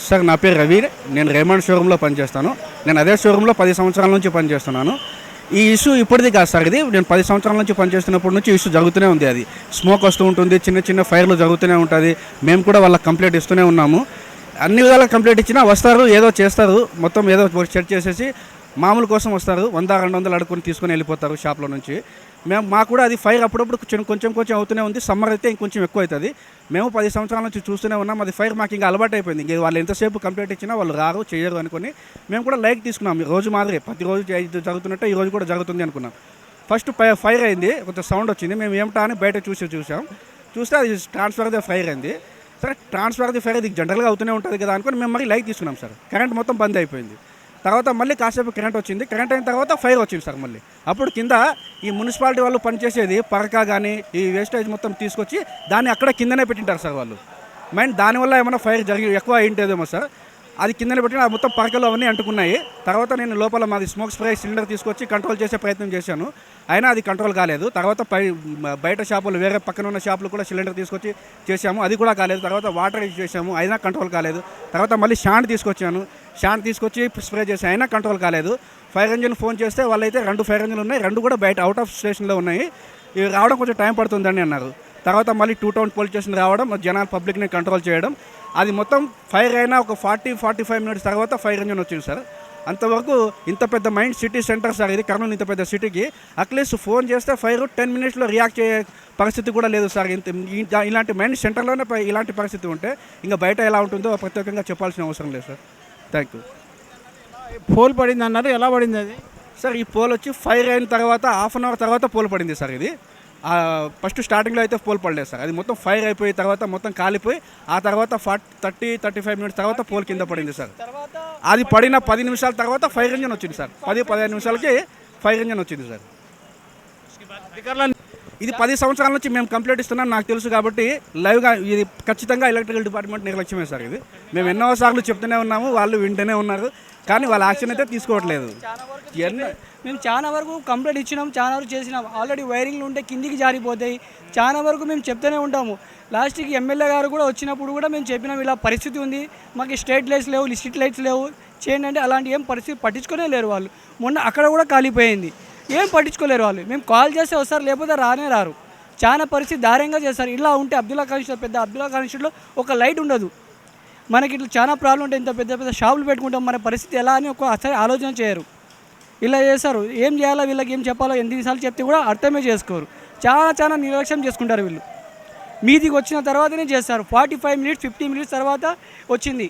Sir నా పేరు రవి. నేను రేమండ్ షోరూంలో పనిచేస్తాను. నేను అదే షోరూంలో 10 సంవత్సరాల నుంచి పనిచేస్తున్నాను. ఈ ఇష్యూ ఇప్పటిది కాదు సార్, ఇది నేను 10 సంవత్సరాల నుంచి పనిచేస్తున్నప్పటి నుంచి ఇష్యూ జరుగుతూనే ఉంది. అది స్మోక్ వస్తూ ఉంటుంది, చిన్న చిన్న ఫైర్లు జరుగుతూనే ఉంటుంది. మేము కూడా వాళ్ళకి కంప్లైంట్ ఇస్తూనే ఉన్నాము. అన్ని విధాలుగా కంప్లైంట్ ఇచ్చినా వస్తారు, ఏదో చేస్తారు, మొత్తం ఏదో సెట్ చేసేసి మామూలు కోసం వస్తారు. 100-200 అడుగుని తీసుకొని వెళ్ళిపోతారు షాప్లో నుంచి. మాకు కూడా అది ఫైర్ అప్పుడప్పుడు కొంచెం అవుతూనే ఉంది. సమ్మర్ అయితే ఇంకొంచెం ఎక్కువ అవుతుంది. మేము 10 సంవత్సరాల నుంచి చూస్తూనే ఉన్నాం. అది ఫైర్ మాకు ఇంకా అలవాటు అయిపోయింది. ఇంక వాళ్ళు ఎంతసేపు కంప్లైంట్ ఇచ్చినా వాళ్ళు రారు, చేయరు అనుకుని మేము కూడా లైక్ తీసుకున్నాం. రోజు మాదిరి ప్రతిరోజు జరుగుతున్నట్టే ఈరోజు కూడా జరుగుతుంది అనుకున్నాం. ఫస్ట్ ఫైర్ అయింది, కొంచెం సౌండ్ వచ్చింది. మేము ఏమిటా అని బయట చూస్తే అది ట్రాన్స్ఫర్ ఫైర్ అయింది. సరే ట్రాన్స్ఫర్ ఫైర్ ఇది జనరల్గా అవుతూనే ఉంటుంది కదా అనుకుని మేము మరి లైక్ తీసుకున్నాం సార్. కరెంట్ మొత్తం బంద్ అయిపోయింది. తర్వాత మళ్ళీ కాసేపు కరెంట్ వచ్చింది. కరెంట్ అయిన తర్వాత ఫైర్ వచ్చింది సార్ మళ్ళీ. అప్పుడు కింద ఈ మున్సిపాలిటీ వాళ్ళు పనిచేసేది పరకా కానీ ఈ వేస్టేజ్ మొత్తం తీసుకొచ్చి దాన్ని అక్కడ కిందనే పెట్టింటారు సార్ వాళ్ళు. దానివల్ల ఏమైనా ఫైర్ ఎక్కువ అయింటేదేమో సార్. అది కిందనే పెట్టిన మొత్తం పరకలు అవన్నీ అంటుకున్నాయి. తర్వాత నేను లోపల మాది స్మోక్ స్ప్రే సిలిండర్ తీసుకొచ్చి కంట్రోల్ చేసే ప్రయత్నం చేశాను. అయినా అది కంట్రోల్ కాలేదు. తర్వాత బయట షాపులు వేరే పక్కన ఉన్న షాపులు కూడా సిలిండర్ తీసుకొచ్చి చేశాము, అది కూడా కాలేదు. తర్వాత వాటర్ చేసాము, అయినా కంట్రోల్ కాలేదు. తర్వాత మళ్ళీ షాండ్ తీసుకొచ్చి స్ప్రే చేసి అయినా కంట్రోల్ కాలేదు. ఫైర్ ఇంజిన్ ఫోన్ చేస్తే వాళ్ళైతే 2 ఫైర్ ఇంజిన్లు ఉన్నాయి, 2 కూడా బయట అవుట్ ఆఫ్ స్టేషన్లో ఉన్నాయి, ఇవి రావడం కొంచెం టైం పడుతుందని అన్నారు. తర్వాత మళ్ళీ 2 టౌన్ పోలీస్ స్టేషన్ రావడం, జనాలు పబ్లిక్ని కంట్రోల్ చేయడం. అది మొత్తం ఫైర్ అయినా ఒక 40-45 మినిట్స్ తర్వాత ఫైర్ ఇంజిన్ వచ్చింది సార్. అంతవరకు ఇంత పెద్ద మైండ్ సిటీ సెంటర్ సార్ ఇది, కర్నూలు ఇంత పెద్ద సిటీకి అట్లీస్ట్ ఫోన్ చేస్తే ఫైర్ 10 మినిట్స్లో రియాక్ట్ చేసే పరిస్థితి కూడా లేదు సార్. ఇలాంటి మైండ్ సెంటర్లోనే ఇలాంటి పరిస్థితి ఉంటే ఇంకా బయట ఎలా ఉంటుందో ప్రత్యేకంగా చెప్పాల్సిన అవసరం లేదు సార్. Thank you. పోల్ పడింది అన్నారు, ఎలా పడింది అది? సార్ ఈ పోల్ వచ్చి ఫైర్ అయిన తర్వాత హాఫ్ అన్ అవర్ తర్వాత పోల్ పడింది సార్. ఇది ఫస్ట్ స్టార్టింగ్లో అయితే పోల్ పడలేదు సార్. అది మొత్తం ఫైర్ అయిపోయిన తర్వాత మొత్తం కాలిపోయి ఆ తర్వాత 30-35 మినిట్స్ తర్వాత పోల్ కింద పడింది సార్. అది పడిన 10 నిమిషాల తర్వాత ఫైర్ ఇంజన్ వచ్చింది సార్. 10-15 నిమిషాలకి ఫైర్ ఇంజన్ వచ్చింది సార్. ఇది 10 సంవత్సరాల నుంచి మేము కంప్లైంట్ ఇస్తున్నాం, నాకు తెలుసు కాబట్టి లైవ్గా ఇది ఖచ్చితంగా ఎలక్ట్రికల్ డిపార్ట్మెంట్ నిర్లక్ష్యమే సార్. ఇది మేము ఎన్నోసార్లు చెప్తూనే ఉన్నాము, వాళ్ళు వింటూనే ఉన్నారు, కానీ వాళ్ళ యాక్షన్ అయితే తీసుకోవట్లేదు. మేము చాలా వరకు కంప్లైంట్ ఇచ్చినాం, చాలా వరకు చేసినాం. ఆల్రెడీ వైరింగ్లు ఉంటే కిందికి జారిపోతాయి, చాలా వరకు మేము చెప్తూనే ఉంటాము. లాస్ట్కి ఎమ్మెల్యే గారు కూడా వచ్చినప్పుడు కూడా మేము చెప్పినాం, ఇలా పరిస్థితి ఉంది, మాకు స్ట్రీట్ లైట్స్ లేవు, స్ట్రీట్ లైట్స్ లేవు, చేయండి అంటే అలాంటి ఏం పరిస్థితి పట్టించుకునే లేరు వాళ్ళు. మొన్న అక్కడ కూడా కాలిపోయింది, ఏం పట్టించుకోలేరు వాళ్ళు. మేము కాల్ చేస్తే వస్తారు, లేకపోతే రారు. చాలా పరిస్థితి దారుణంగా చేస్తారు. ఇలా ఉంటే అబ్దుల్లా కాన్స్టిట్యూట్లో ఒక లైట్ ఉండదు. మనకి ఇట్లా చాలా ప్రాబ్లం ఉంటాయి. ఇంత పెద్ద షాపులు పెట్టుకుంటాం, మన పరిస్థితి ఎలా అని ఒకసారి ఆలోచన చేయరు. ఇలా చేస్తారు. ఏం చేయాలో వీళ్ళకి ఏం చెప్పాలో ఎన్నిసార్లు చెప్తే కూడా అర్థమే చేసుకోరు. చాలా నిర్లక్ష్యం చేసుకుంటారు వీళ్ళు. మీదికి వచ్చిన తర్వాతనే చేస్తారు. 45 మినిట్స్ 50 మినిట్స్ తర్వాత వచ్చింది.